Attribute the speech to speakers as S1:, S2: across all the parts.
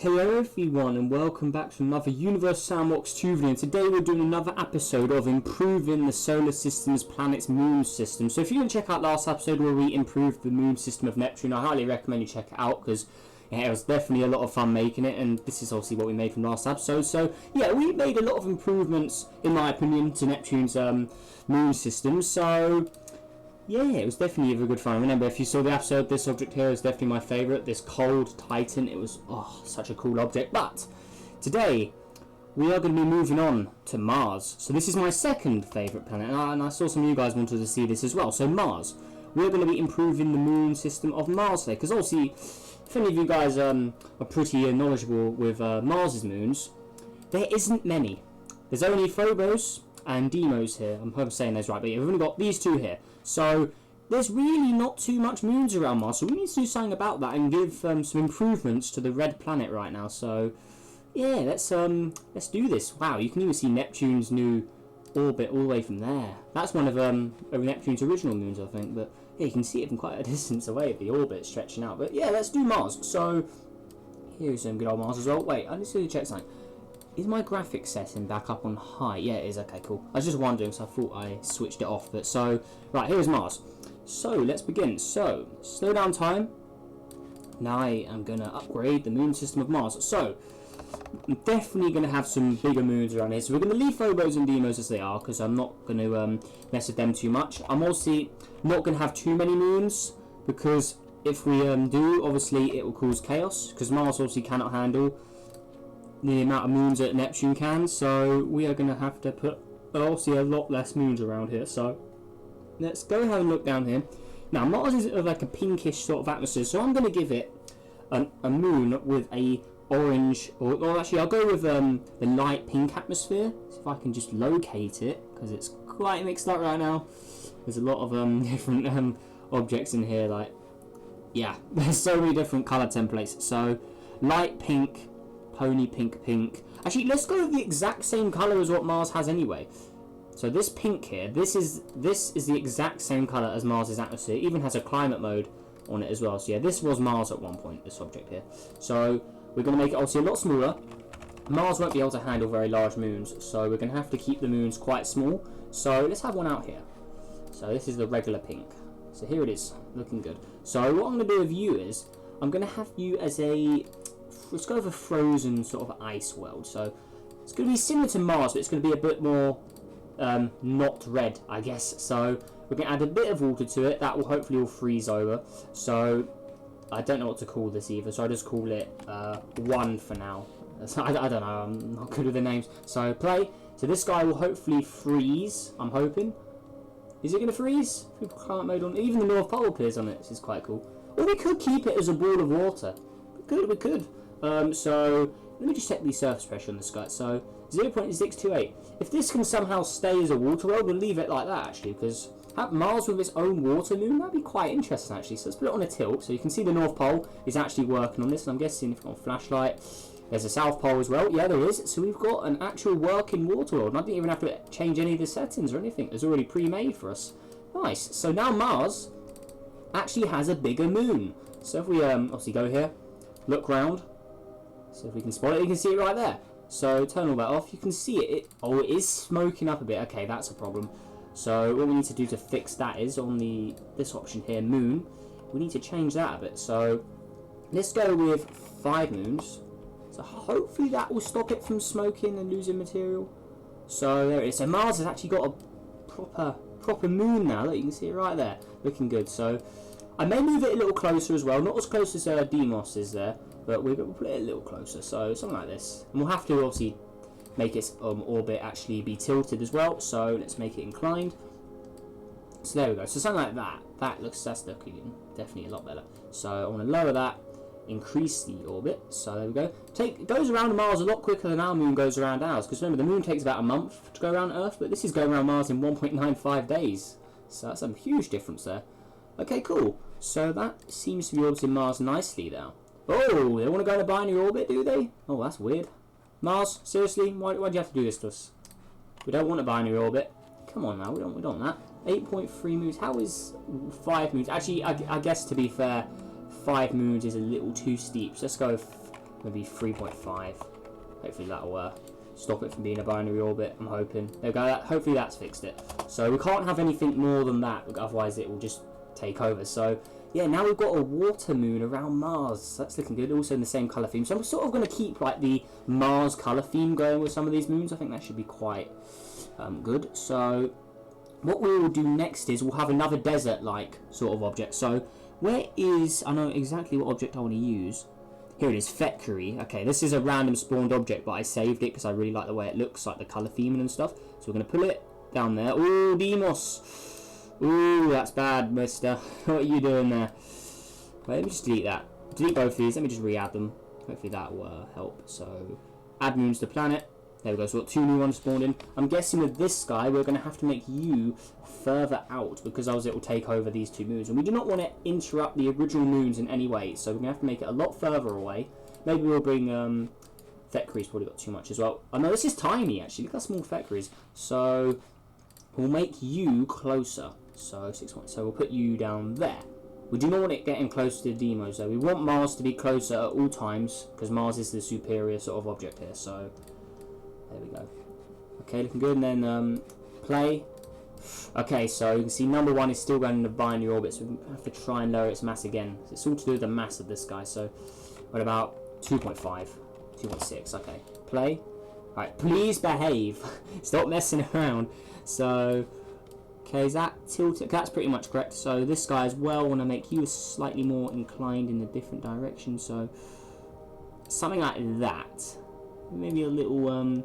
S1: Hello everyone and welcome back to another Universe Sandbox 2 video. Today we're doing another episode of improving the solar system's planet's moon system. So if you didn't check out last episode where we improved the moon system of Neptune, I highly recommend you check it out because it was definitely a lot of fun making it, and this is obviously what we made from last episode. So yeah, we made a lot of improvements in my opinion to Neptune's moon system. So yeah, it was definitely a good fun. Remember, if you saw the episode, this object here is definitely my favourite. This cold Titan, it was such a cool object. But today we are going to be moving on to Mars. So this is my second favourite planet, and I saw some of you guys wanted to see this as well. So Mars, we're going to be improving the moon system of Mars today, because obviously, if any of you guys are pretty knowledgeable with Mars's moons, there isn't many. There's only Phobos and Deimos here. I'm hoping I'm saying those right, but yeah, we've only got these two here. So there's really not too much moons around Mars, so we need to do something about that and give some improvements to the red planet right now. So yeah, let's do this. Wow, you can even see Neptune's new orbit all the way from there. That's one of Neptune's original moons, I think, but yeah, you can see it from quite a distance away, the orbit stretching out. But yeah, let's do Mars. So here's some good old Mars as well. Wait, I just need to check something. Is my graphics setting back up on high? Yeah, it is. Okay, cool. I was just wondering, so I thought I switched it off. But so, right, here's Mars. So, let's begin. So, slow down time. Now I am going to upgrade the moon system of Mars. So, I'm definitely going to have some bigger moons around here. So, we're going to leave Phobos and Deimos as they are, because I'm not going to mess with them too much. I'm also not going to have too many moons, because if we do, obviously, it will cause chaos, because Mars obviously cannot handle the amount of moons that Neptune can, so we are going to have to put obviously a lot less moons around here. So let's go have a look down here. Now Mars is like a pinkish sort of atmosphere, so I'm going to give it a moon with a orange, or actually I'll go with the light pink atmosphere. See if I can just locate it, because it's quite mixed up right now. There's a lot of different objects in here, like, yeah, there's so many different colour templates. So light pink, pony pink. Actually, let's go with the exact same colour as what Mars has anyway. So this pink here, this is the exact same colour as Mars's atmosphere. It even has a climate mode on it as well. So yeah, this was Mars at one point, this object here. So we're going to make it obviously a lot smaller. Mars won't be able to handle very large moons, so we're going to have to keep the moons quite small. So let's have one out here. So this is the regular pink. So here it is, looking good. So what I'm going to do with you is, I'm going to have you as a, let's go with a frozen sort of ice world. So it's going to be similar to Mars, but it's going to be a bit more not red, I guess. So we're going to add a bit of water to it. That will hopefully all freeze over. So I don't know what to call this either, so I just call it 1 for now. So I don't know, I'm not good with the names. So play. So this guy will hopefully freeze, I'm hoping. Is it going to freeze? Climate mode on. Even the North Pole appears on it. This is quite cool. Or we could keep it as a ball of water. We could. So let me just check the surface pressure on this guy. So 0.628. If this can somehow stay as a water world, we'll leave it like that actually, because Mars with its own water moon, that'd be quite interesting actually. So let's put it on a tilt, so you can see the North Pole is actually working on this, and I'm guessing if you've got a flashlight, there's a South Pole as well. Yeah, there is. So we've got an actual working water world, and I didn't even have to change any of the settings or anything. It's already pre-made for us. Nice. So now Mars actually has a bigger moon. So if we obviously go here, look round, so if we can spot it, you can see it right there. So turn all that off, you can see it. Oh, it is smoking up a bit. Okay, that's a problem. So what we need to do to fix that is on this option here, moon, we need to change that a bit. So let's go with 5 moons. So hopefully that will stop it from smoking and losing material. So there it is. So Mars has actually got a proper moon now. Look, you can see it right there, looking good. So I may move it a little closer as well, not as close as Deimos is there, but we'll put it a little closer, so something like this. And we'll have to obviously make its orbit actually be tilted as well, so let's make it inclined. So there we go, so something like that. That's looking definitely a lot better. So I want to lower that, increase the orbit, so there we go. It goes around Mars a lot quicker than our moon goes around ours, because remember the moon takes about a month to go around Earth, but this is going around Mars in 1.95 days. So that's a huge difference there. Okay, cool. So that seems to be orbiting Mars nicely now. Oh, they want to go in a binary orbit, do they? Oh, that's weird. Mars, seriously? Why do you have to do this to us? We don't want a binary orbit. Come on now, we don't want that. 8.3 moons. How is 5 moons? Actually, I guess to be fair, 5 moons is a little too steep. So let's go with maybe 3.5. Hopefully that'll stop it from being a binary orbit, I'm hoping. There we go, hopefully that's fixed it. So we can't have anything more than that, otherwise it will just take over. So yeah, now we've got a water moon around Mars. That's looking good, also in the same colour theme. So I'm sort of going to keep like the Mars colour theme going with some of these moons. I think that should be quite good. So what we will do next is we'll have another desert-like sort of object. So where is, I know exactly what object I want to use. Here it is, Thackeray. Okay, this is a random spawned object, but I saved it because I really like the way it looks, like the colour theming and stuff. So we're going to pull it down there. Ooh, Deimos. Ooh, that's bad, mister. What are you doing there? Wait, let me just delete that. Delete both of these. Let me just re-add them. Hopefully that will help. So, add moons to planet. There we go. So we've got 2 new ones spawned in. I'm guessing with this guy, we're going to have to make you further out because otherwise it will take over these 2 moons. And we do not want to interrupt the original moons in any way. So we're going to have to make it a lot further away. Maybe we'll bring... Thackeray's probably got too much as well. Oh no, this is tiny actually. Look how small Thackeray's. So we'll make you closer. So 6 points. So we'll put you down there. We do not want it getting close to the Deimos though. We want Mars to be closer at all times because Mars is the superior sort of object here. So there we go. Okay, looking good. And then play. Okay, so you can see number 1 is still going in the binary orbit, so we have to try and lower its mass again. It's all to do with the mass of this guy. So what about 2.5, 2.6? Okay, play. All right, please behave. Stop messing around. So okay, is that tilted? That's pretty much correct. So this guy as well, want to make you slightly more inclined in a different direction. So something like that. Maybe a little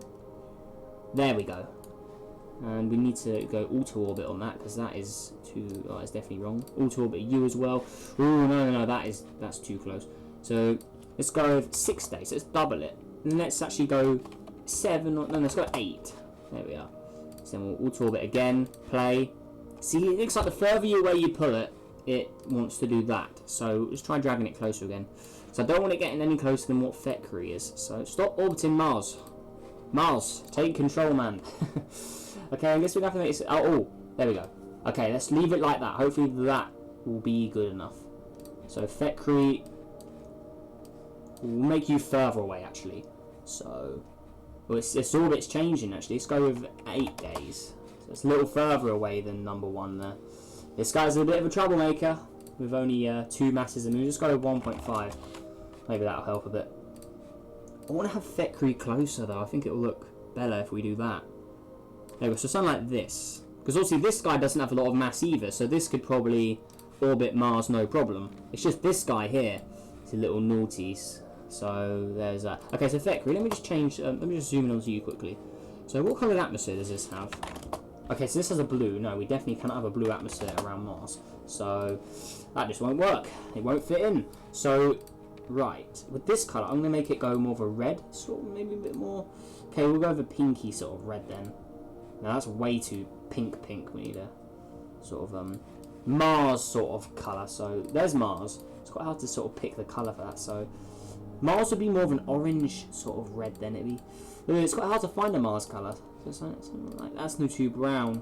S1: there we go. And we need to go auto orbit on that because that is too. Oh, it's definitely wrong. Auto orbit you as well. Oh no, that's too close. So let's go with 6 days. Let's double it. And then let's actually go 7. Or, no, let's go 8. There we are. So then we'll auto orbit again. Play. See, it looks like the further away you pull it, it wants to do that. So let's try dragging it closer again. So I don't want it getting any closer than what Thackeray is. So stop orbiting Mars. Mars, take control, man. Okay, I guess we're going to have to make it... Oh, there we go. Okay, let's leave it like that. Hopefully that will be good enough. So Thackeray will make you further away, actually. So... Well, its orbit's changing, actually. Let's go with 8 days. So it's a little further away than number 1 there. This guy's a bit of a troublemaker with only 2 masses of moon. Just go with 1.5. Maybe that'll help a bit. I want to have Thackeray closer, though. I think it will look better if we do that. There we go, so something like this. Because obviously this guy doesn't have a lot of mass either, so this could probably orbit Mars no problem. It's just this guy here. It's a little naughties. So there's that. Okay, so Thackeray, let me just change, let me just zoom in onto you quickly. So what kind of atmosphere does this have? Okay, so this has a blue. No, we definitely cannot have a blue atmosphere around Mars. So that just won't work. It won't fit in. So, right, with this colour, I'm going to make it go more of a red, sort of, maybe a bit more. Okay, we'll go with a pinky sort of red then. Now that's way too pink. We need a sort of Mars sort of colour. So there's Mars. It's quite hard to sort of pick the colour for that. So Mars would be more of an orange sort of red then. It'd be. It's quite hard to find a Mars colour. So something like that's no too brown.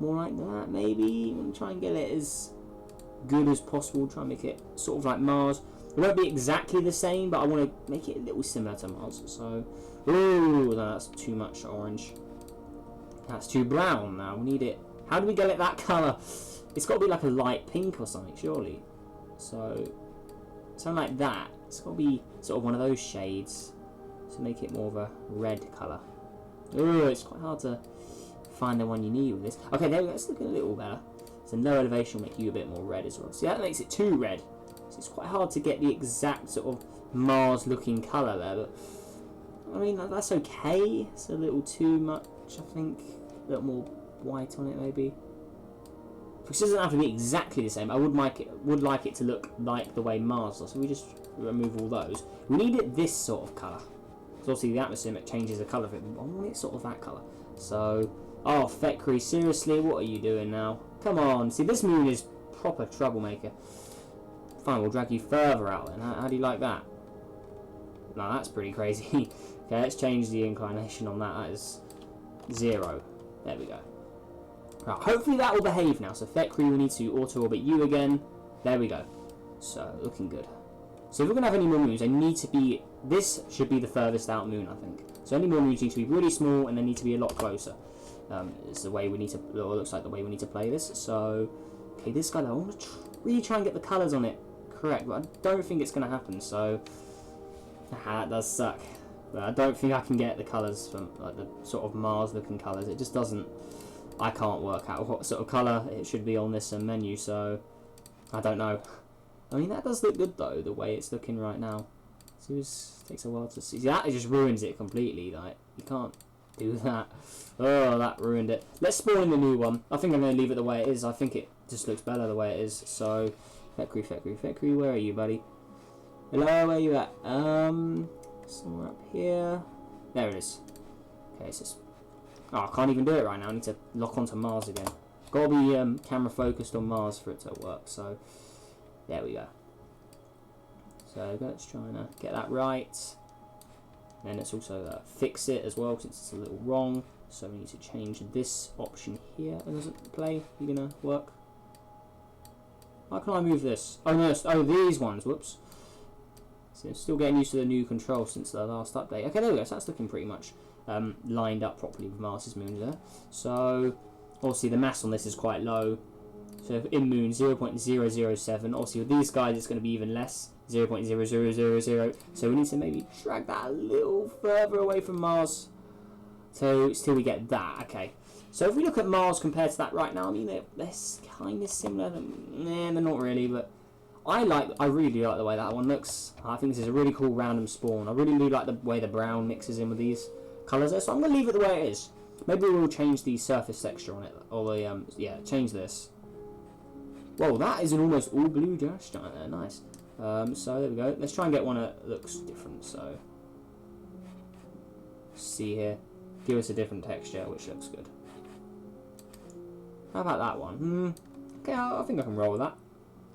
S1: More like that maybe. I'm gonna try and get it as good as possible. Try and make it sort of like Mars. It won't be exactly the same, but I want to make it a little similar to Mars. So, ooh, no, that's too much orange. That's too brown now. We need it. How do we get it that colour? It's got to be like a light pink or something, surely. So, something like that. It's got to be sort of one of those shades to make it more of a red colour. Ooh, it's quite hard to find the one you need with this. Okay, there we go. It's looking a little better. So low elevation will make you a bit more red as well. See, that makes it too red. So it's quite hard to get the exact sort of Mars-looking colour there. But I mean, that's okay. It's a little too much, I think. A little more white on it, maybe. Because it doesn't have to be exactly the same. I would like it to look like the way Mars does. So we just remove all those. We need it this sort of colour. Because obviously the atmosphere changes the colour of it. I want it sort of that colour. So, oh, Thackeray, seriously, what are you doing now? Come on. See, this moon is proper troublemaker. Fine, we'll drag you further out then. How do you like that? No, that's pretty crazy. Okay, let's change the inclination on that. That is 0. There we go. Right, hopefully that will behave now. So Thackeray, we need to auto-orbit you again. There we go. So, looking good. So if we're going to have any more moons, they need to be... This should be the furthest out moon, I think. So any more moons need to be really small and they need to be a lot closer. It's the way we need to... Or it looks like the way we need to play this. So, okay, this guy though, I want to really try and get the colours on it correct, but I don't think it's going to happen, so... that does suck. But I don't think I can get the colours from, like, the sort of Mars-looking colours. It just doesn't... I can't work out what sort of colour it should be on this menu, so... I don't know. I mean, that does look good, though, the way it's looking right now. So it takes a while to see. That just ruins it completely, like, you can't do that. Oh, that ruined it. Let's spawn in the new one. I think I'm going to leave it the way it is. I think it just looks better the way it is. So, Fekri, where are you, buddy? Hello, where are you at? Somewhere up here. There it is. Okay, it's just... Oh, I can't even do it right now. I need to lock onto Mars again. Got to be camera focused on Mars for it to work, so... There we go. So let's try and get that right. And let's also fix it as well, since it's a little wrong. So we need to change this option here. It doesn't play. You gonna work? How can I move this? Oh no! Oh, these ones. Whoops. So I'm still getting used to the new control since the last update. Okay, there we go. So that's looking pretty much lined up properly with Mars's moon there. So obviously the mass on this is quite low. So in moon 0.007. Obviously with these guys it's going to be even less, 0.0000. So we need to maybe drag that a little further away from Mars. So still we get that. Okay. So if we look at Mars compared to that right now, I mean they're kind of similar. Nah, they're not really, but I really like the way that one looks. I think this is a really cool random spawn. I really do like the way the brown mixes in with these colours there. So I'm going to leave it the way it is. Maybe we'll change the surface texture on it, or the yeah, change this. Whoa, that is an almost all blue gas giant there, nice. So there we go. Let's try and get one that looks different. So see here, give us a different texture, which looks good. How about that one? Okay, I think I can roll with that.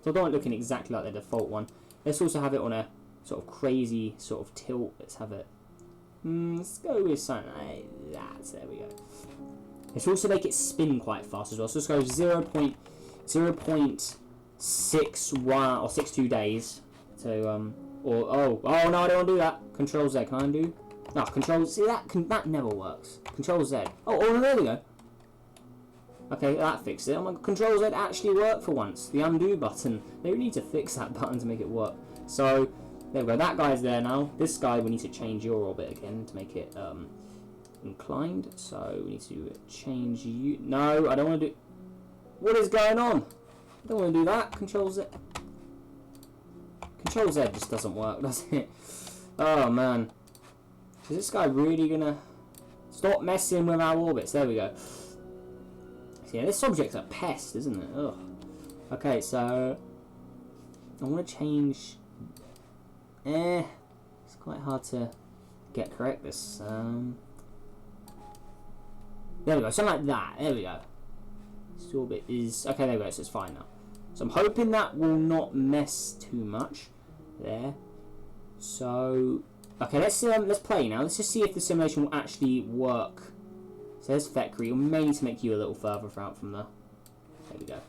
S1: So I don't want it looking exactly like the default one. Let's also have it on a sort of crazy sort of tilt. Let's have it. Let's go with something like that. There we go. Let's also make it spin quite fast as well. So let's go 0.61 or 62 days. So oh no, I don't want to do that. Control Z, can I undo? No, Control. See that never works. Control Z. Oh, there we go. Okay, that fixed it. Oh my God, Control Z actually worked for once. The undo button. They need to fix that button to make it work. So there we go. That guy's there now. This guy we need to change your orbit again to make it inclined. So we need to change you. No, I don't want to do. What is going on? I don't want to do that. Control Z. Control Z just doesn't work, does it? Oh man. Is this guy really gonna stop messing with our orbits? There we go. Yeah, this object's a pest, isn't it? Ugh. Okay, so I want to change. It's quite hard to get correct. This. There we go. Something like that. There we go. This orbit is okay. There we go. So it's fine now. So I'm hoping that will not mess too much. There. So okay, let's play now. Let's just see if the simulation will actually work. So there's Fekri. We may need to make you a little further out from the. There we go.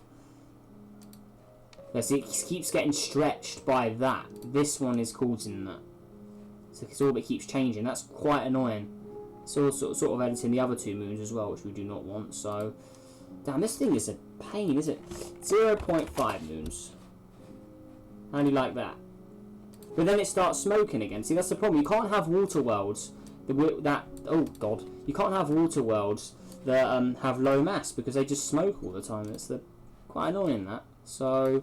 S1: Let's see, it keeps getting stretched by that. This one is causing that. So his orbit keeps changing. That's quite annoying. It's also sort of editing the other two moons as well, which we do not want. So, damn, this thing is a pain, is it? 0.5 moons. How do you like that? But then it starts smoking again. See, that's the problem. You can't have water worlds oh god, you can't have water worlds that have low mass because they just smoke all the time. It's quite annoying that. So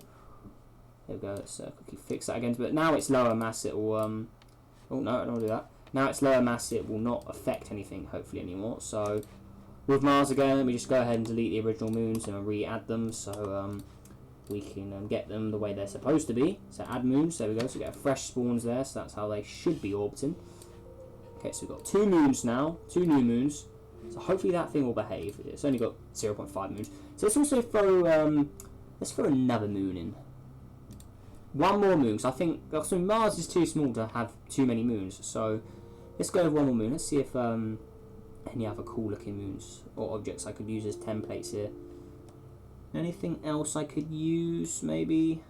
S1: there we go. Let's quickly fix that again. But now it's lower mass. It will oh no, I don't want to do that. Now it's lower mass. It will not affect anything hopefully anymore. So with Mars again, let me just go ahead and delete the original moons and re-add them so we can get them the way they're supposed to be. So add moons. There we go. So we get fresh spawns there. So that's how they should be orbiting. Okay, so we've got 2 moons now, 2 new moons. So hopefully that thing will behave. It's only got 0.5 moons. So let's also throw, let's throw another moon in. 1 more moon, because I think so Mars is too small to have too many moons. So let's go with 1 more moon. Let's see if any other cool looking moons or objects I could use as templates here. Anything else I could use, maybe?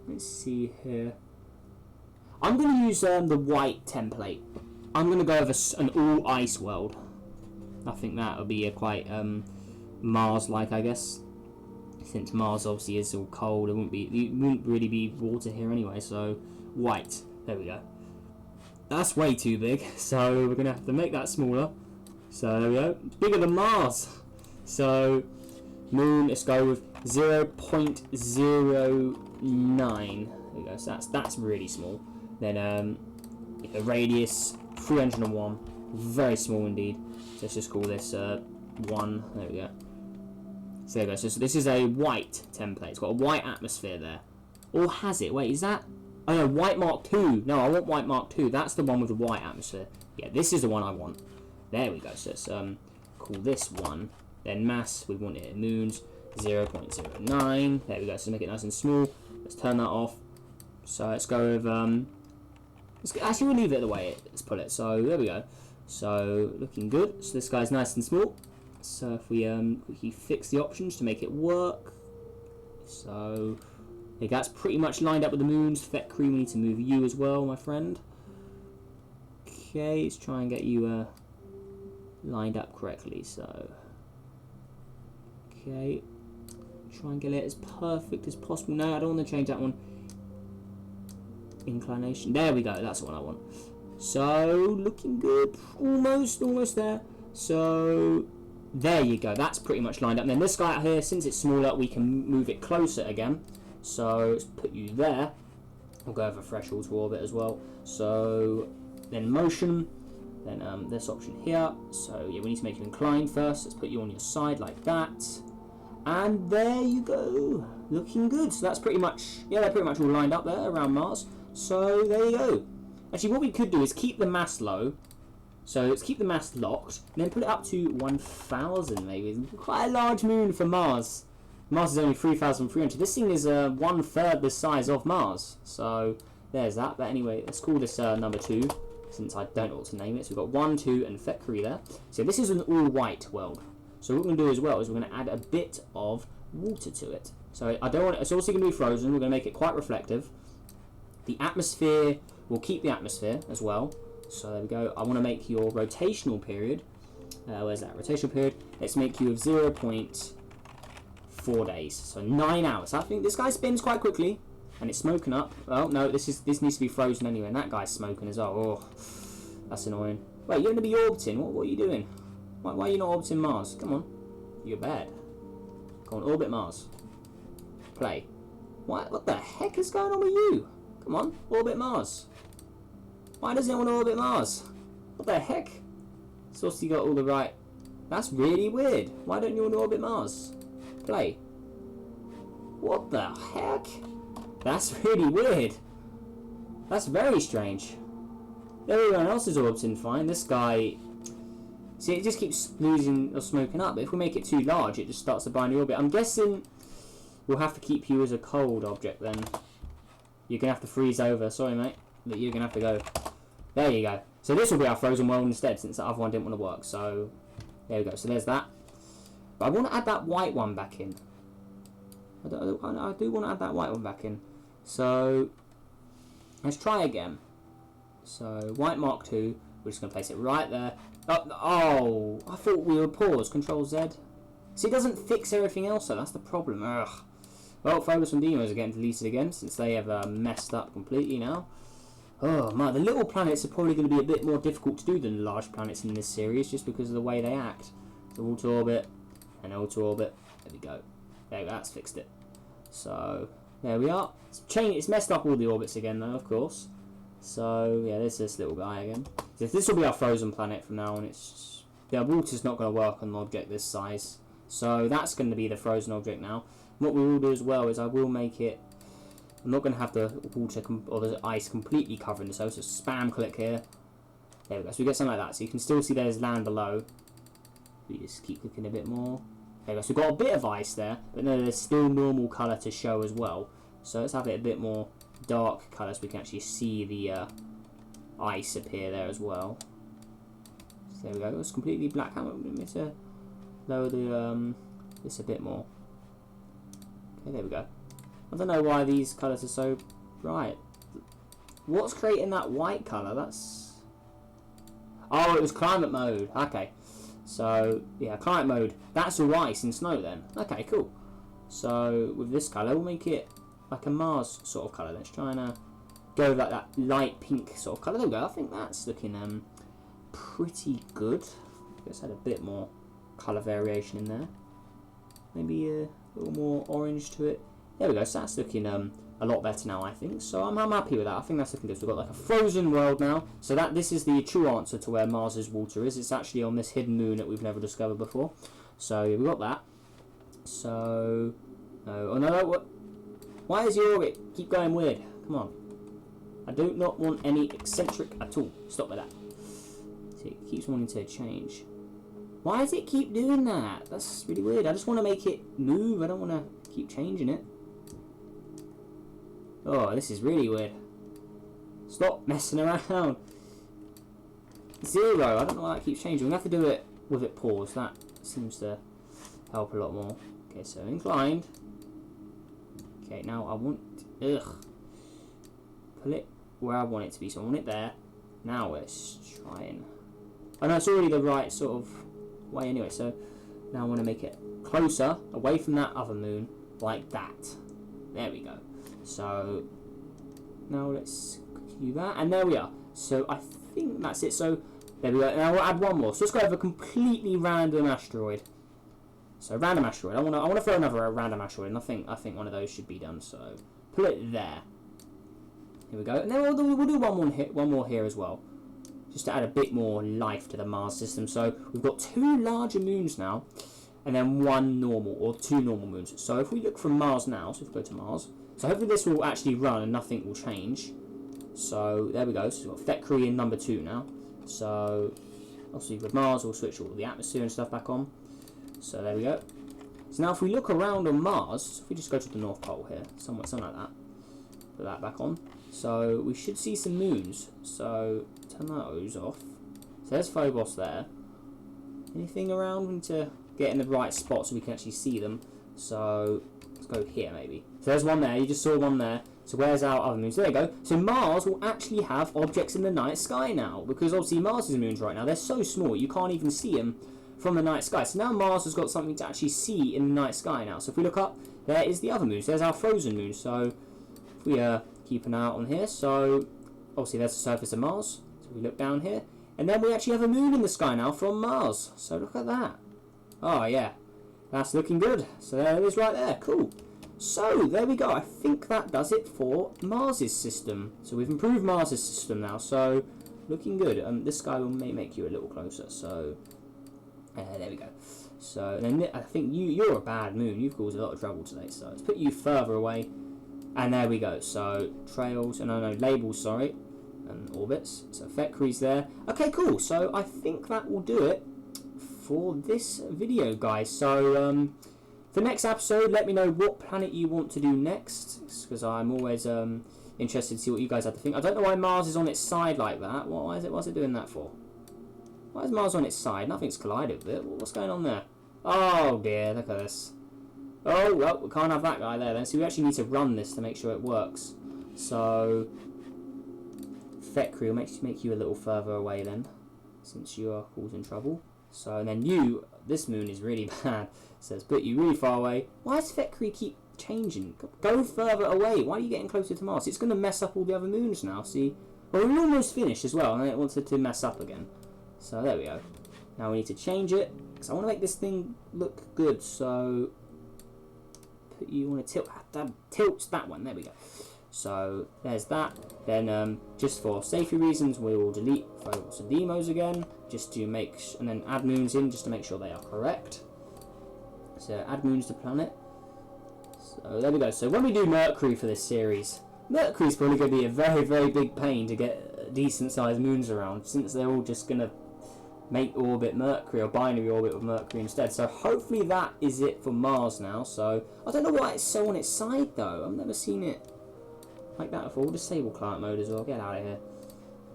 S1: Let's see here. I'm going to use the white template. I'm going to go with an all ice world. I think that would be a quite Mars-like, I guess. Since Mars obviously is all cold, it wouldn't really be water here anyway. So white. There we go. That's way too big. So we're going to have to make that smaller. So there we go. It's bigger than Mars. So moon. Let's go with 0.09. There we go. So that's really small. Then the radius 301. Very small indeed. So let's just call this 1. There we go. So there we go. So this is a white template. It's got a white atmosphere there. Or has it? Wait, is that? Oh no, white Mark II. No, I want white Mark II. That's the one with the white atmosphere. Yeah, this is the one I want. There we go. So let's call this one. Then mass, we want it in moons. 0.09. There we go. So make it nice and small. Let's turn that off. So let's go with actually we'll leave it the way let's put it. So there we go. So looking good. So this guy's nice and small. So if we quickly fix the options to make it work. So okay, that's pretty much lined up with the moons. Fet cream, we need to move you as well, my friend. Okay, let's try and get you lined up correctly. So okay, try and get it as perfect as possible. No, I don't want to change that one. Inclination. There we go. That's the one I want. So looking good. Almost there. So there you go. That's pretty much lined up. And then this guy out here, since it's smaller, we can move it closer again. So let's put you there. We'll go over threshold to orbit as well. So then motion. Then this option here. So yeah, we need to make you inclined first. Let's put you on your side like that. And there you go. Looking good. So that's pretty much, yeah, they're pretty much all lined up there around Mars. So there you go. Actually, what we could do is keep the mass low. So let's keep the mass locked. And then put it up to 1,000 maybe. It's quite a large moon for Mars. Mars is only 3,300. This thing is 1/3 the size of Mars. So there's that. But anyway, let's call this number 2. Since I don't know what to name it. So we've got 1, 2 and Fekri there. So this is an all-white world. So what we're going to do as well is we're going to add a bit of water to it. So I don't want it's also going to be frozen. We're going to make it quite reflective. The atmosphere, we'll keep the atmosphere as well. So there we go. I want to make your rotational period. Where's that rotational period? Let's make you of 0.4 days. So 9 hours. I think this guy spins quite quickly. And it's smoking up. Oh no, this needs to be frozen anyway. And that guy's smoking as well. Oh, that's annoying. Wait, you're going to be orbiting. What are you doing? Why are you not orbiting Mars? Come on. You're bad. Go on, orbit Mars. Play. What the heck is going on with you? Come on, orbit Mars. Why doesn't it want to orbit Mars? What the heck? It's also got all the right... That's really weird. Why don't you want to orbit Mars? Play. What the heck? That's really weird. That's very strange. Everyone else is orbiting fine. This guy... See, it just keeps losing or smoking up. But if we make it too large, it just starts to bind the orbit. I'm guessing we'll have to keep you as a cold object then. You're going to have to freeze over. Sorry, mate. But you're going to have to go. There you go. So this will be our frozen world instead, since the other one didn't want to work. So there we go. So there's that. But I want to add that white one back in. I do want to add that white one back in. So let's try again. So white Mark II. We're just going to place it right there. Oh, I thought we were paused. Control Z. See, it doesn't fix everything else, so that's the problem. Ugh. Well, Phobos and Deimos are getting deleted again, since they have messed up completely now. Oh, man, the little planets are probably going to be a bit more difficult to do than the large planets in this series, just because of the way they act. So auto orbit, and auto orbit. There we go. There we go, that's fixed it. So, there we are. It's messed up all the orbits again, though, of course. So, yeah, there's this little guy again. So this will be our frozen planet from now on. The water's not going to work on an object this size. So that's going to be the frozen object now. What we will do as well is I will make it... I'm not going to have the water or the ice completely covering the surface. So spam click here. There we go. So we get something like that. So you can still see there's land below. We just keep clicking a bit more. There we go. So we've got a bit of ice there. But no, there's still normal colour to show as well. So let's have it a bit more dark colour so we can actually see the ice appear there as well. So there we go. It's completely black. How am I to lower the this a bit more? Okay, there we go. I don't know why these colours are so bright. What's creating that white colour? That's... Oh, it was climate mode. Okay. So, yeah, climate mode. That's all ice and snow then. Okay, cool. So, with this colour, we'll make it like a Mars sort of colour. Let's try and go with like that light pink sort of colour. There we go. I think that's looking pretty good. Let's add a bit more colour variation in there. Maybe a little more orange to it. There we go. So that's looking a lot better now, I think. So I'm happy with that. I think that's looking good. So we've got like a frozen world now. So this is the true answer to where Mars's water is. It's actually on this hidden moon that we've never discovered before. So yeah, we've got that. So oh no, what? Why is your orbit keep going weird? Come on. I do not want any eccentric at all. Stop with that. See, it keeps wanting to change. Why does it keep doing that? That's really weird. I just want to make it move. I don't want to keep changing it. Oh, this is really weird. Stop messing around. 0. I don't know why that keeps changing. We have to do it with it paused. That seems to help a lot more. Okay, so inclined. Okay, now I want... Pull it where I want it to be. So I want it there. Now let's try and... Oh no, it's already the right sort of way anyway. So now I want to make it closer, away from that other moon, like that. There we go. So now let's do that, and there we are. So I think that's it. So there we go. Now we'll add one more. So let's go over a completely random asteroid. So random asteroid. I want to throw another random asteroid, and I think one of those should be done. So put it there. Here we go. And then we'll do one more here as well, just to add a bit more life to the Mars system. So we've got 2 larger moons now, and then 1 normal, or 2 normal moons. So if we look from Mars now, so if we go to Mars, so hopefully this will actually run and nothing will change. So there we go. So we've got Theckery in number 2 now. So obviously with Mars, we'll switch all the atmosphere and stuff back on. So there we go. So now if we look around on Mars, so if we just go to the North Pole here, something like that, put that back on. So we should see some moons. So turn those off. So there's Phobos there. Anything around? We need to get in the right spot so we can actually see them. So let's go here maybe. So there's one there. You just saw one there. So where's our other moons? There you go. So Mars will actually have objects in the night sky now, because obviously Mars's moons right now, they're so small you can't even see them from the night sky. So now Mars has got something to actually see in the night sky now. So if we look up, there is the other moon. So there's our frozen moon. So if we keep an eye out on here, so obviously there's the surface of Mars. So we look down here, and then we actually have a moon in the sky now from Mars. So look at that. Oh yeah, that's looking good. So there it is right there. Cool. So there we go. I think that does it for Mars's system. So we've improved Mars's system now. So looking good. This guy may make you a little closer. So there we go. So then I think you're a bad moon. You've caused a lot of trouble today. So let's put you further away. And there we go. So trails, no, labels, sorry, and orbits. So Theckery's there. Okay, cool. So I think that will do it for this video, guys. So for next episode, let me know what planet you want to do next, because I'm always interested to see what you guys have to think. I don't know why Mars is on its side like that. What's it doing that for? Why is Mars on its side? Nothing's collided with it. What's going on there? Oh dear, look at this. Oh, well, we can't have that guy there then. So we actually need to run this to make sure it works. So Theckery will make you a little further away then, since you are causing trouble. So, and then this moon is really bad. So let's put you really far away. Why does Theckery keep changing? Go further away. Why are you getting closer to Mars? It's going to mess up all the other moons now, see? Well, we're almost finished as well, and then it wanted to mess up again. So there we go. Now we need to change it, because I want to make this thing look good. So you want to tilt that one. There we go. So there's that. Then just for safety reasons, we will delete Phobos and Deimos again, just to make, and then add moons in just to make sure they are correct. So add moons to planet. So there we go. So when we do Mercury for this series, Mercury's probably going to be a very, very big pain to get decent sized moons around, since they're all just going to make orbit Mercury, or binary orbit with Mercury instead. So hopefully that is it for Mars now. So I don't know why it's so on its side though. I've never seen it like that before. We'll disable climate mode as well. Get out of here.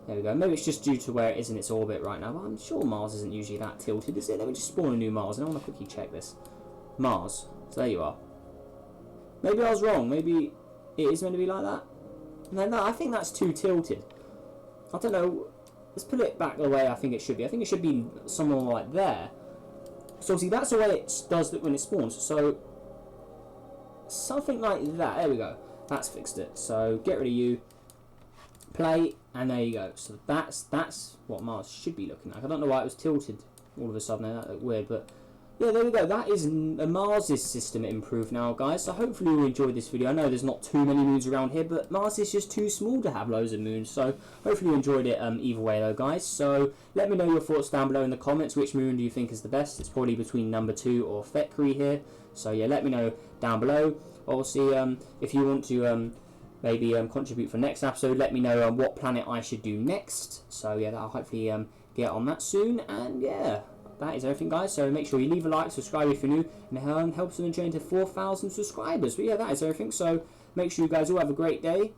S1: There we go. Maybe it's just due to where it is in its orbit right now, but I'm sure Mars isn't usually that tilted, is it? Let me just spawn a new Mars, and I want to quickly check this. Mars. So there you are. Maybe I was wrong. Maybe it is meant to be like that. No, I think that's too tilted. I don't know. Let's put it back the way I think it should be. I think it should be somewhere like there. So see, that's the way it does it when it spawns. So something like that. There we go. That's fixed it. So get rid of you. Play, and there you go. So that's what Mars should be looking like. I don't know why it was tilted all of a sudden. That looked weird, but yeah, there we go. That is Mars's system improved now, guys. So hopefully you enjoyed this video. I know there's not too many moons around here, but Mars is just too small to have loads of moons. So hopefully you enjoyed it either way, though, guys. So let me know your thoughts down below in the comments. Which moon do you think is the best? It's probably between number 2 or Thackeray here. So yeah, let me know down below. Obviously, if you want to maybe contribute for next episode, let me know what planet I should do next. So yeah, I'll hopefully get on that soon. And yeah, that is everything, guys. So make sure you leave a like, subscribe if you're new, and it helps them join to 4,000 subscribers. But yeah, that is everything. So make sure you guys all have a great day,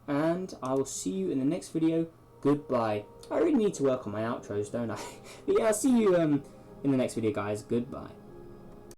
S1: and I will see you in the next video. Goodbye. I really need to work on my outros, don't I? But yeah, I'll see you in the next video, guys. Goodbye.